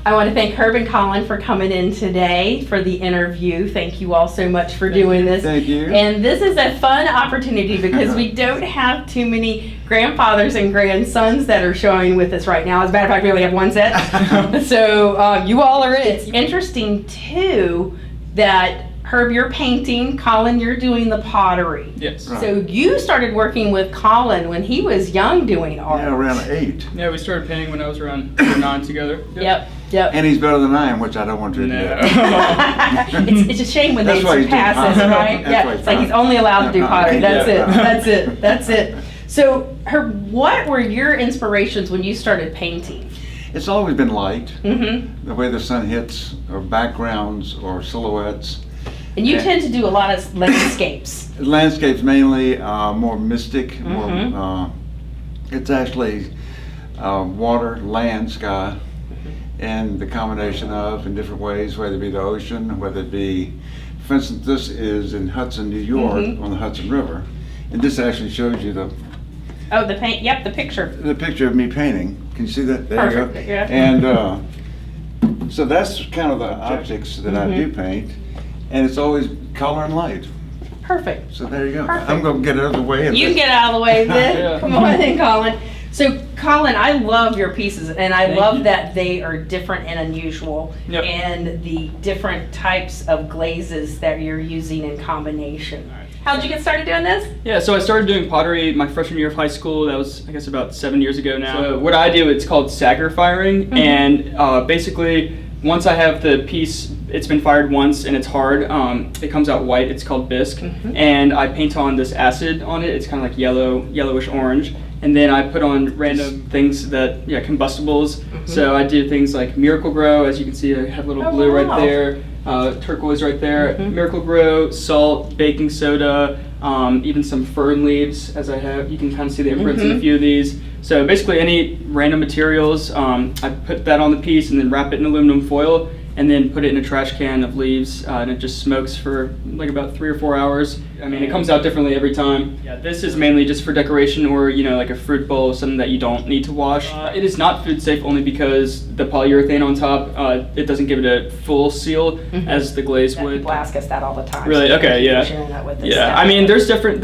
I want to thank Herb and Collin for coming in today for the interview. Thank you all so much for doing this. Thank you. And this is a fun opportunity because we don't have too many grandfathers and grandsons that are showing with us right now. As a matter of fact, we only have one set. So you all are in. It's interesting too that Herb, you're painting. Collin, you're doing the pottery. Yes. Right. So you started working with Collin when he was young doing art. Yeah, around 8. Yeah, we started painting when I was around 8 or 9 together. Yep. And he's better than I am, which I don't want to admit. It's a shame when they That's why he's doing surpass us, pottery. right? That's Yeah, why it's like he's only allowed to do pottery. That's it. That's it. That's it. So, Herb, what were your inspirations when you started painting? It's always been light, Mm-hmm. the way the sun hits, or backgrounds, or silhouettes. And you tend to do a lot of landscapes. Landscapes mainly, more mystic. Mhm. More, it's actually water, land, sky, and the combination of in different ways, whether it be the ocean, whether it be, for instance, this is in Hudson, New York, Mhm. on the Hudson River, and this actually shows you Oh, the paint. Yep, the picture. the picture of me painting. Can you see that? There Perfect, you go. yeah. And so that's kind of the objects that I do paint, and it's always color and light. Perfect. So there you go. Perfect. I'm going to get it out of the way. You can get out of the way then. Yeah. Come on in, Collin. So, Collin, I love your pieces, and I Thank love you. that they are different and unusual, Yep. and the different types of glazes that you're using in combination. How'd you get started doing this? Yeah, so I started doing pottery my freshman year of high school. That was, I guess, about 7 years ago now. So what I do, it's called Sagar firing, and basically, once I have the piece, it's been fired once and it's hard, it comes out white. It's called bisque, and I paint on this acid on it. It's kind of like yellowish orange. And then I put on random things that, combustibles. So I do things like Miracle Grow, as you can see, I have a little Oh, blue wow. right there, turquoise right there, Miracle Grow, salt, baking soda, even some fern leaves, as I have. You can kind of see the imprints in a few of these. So basically any random materials, I put that on the piece and then wrap it in aluminum foil and then put it in a trash can of leaves, and it just smokes for like about 3 or 4 hours. I mean, it comes out differently every time. Yeah, this is mainly just for decoration or, like a fruit bowl, something that you don't need to wash. It is not food safe only because the polyurethane on top, it doesn't give it a full seal as the glaze would. People ask us that all the time. Really? so Okay, thank you for yeah. sharing that with us. Yeah, I mean, there's different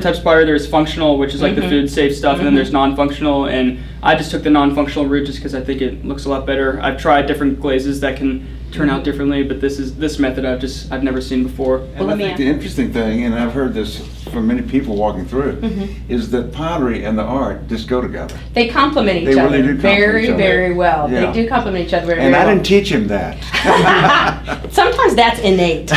types of pottery. There's functional, which is like the food safe stuff, and then there's non-functional, and I just took the non-functional route just because I think it looks a lot better. I've tried different glazes that can turn out differently, but this method I've never seen before. And I think the interesting thing, and I've heard this from many people walking through, is that pottery and the art just go together. They complement each They other really do complement very, each other. very well. Yeah. They do complement each other very, And very I well. didn't teach him that. Sometimes that's innate.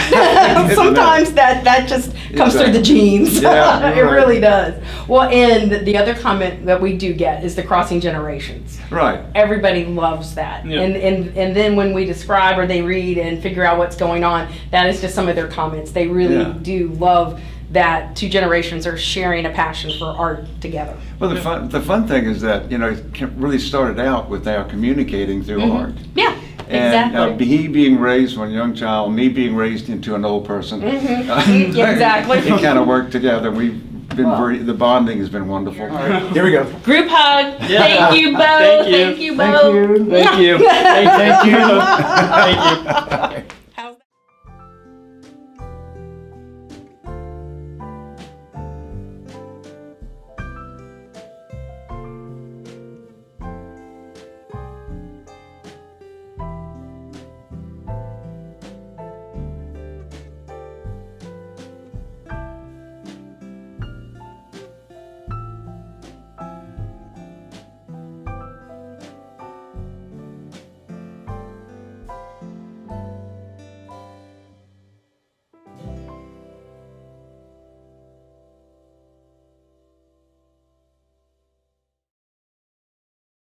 Sometimes that just comes through the genes. Yeah, It right. really does. Well, and the other comment that we do get is the crossing generations. Right. Everybody loves that. Yeah. And then when we describe or they read and figure out what's going on, that is just some of their comments. They really do love that 2 generations are sharing a passion for art together. Well, the fun thing is that, it really started out with our communicating through art. Yeah, And exactly. he being raised when a young child, me being raised into an old person. Exactly. It kind of worked together. We've been the bonding has been wonderful. Here we go. Group hug. Yeah. Thank you both. Thank you. Thank you both. Thank you. Thank you. Thank you.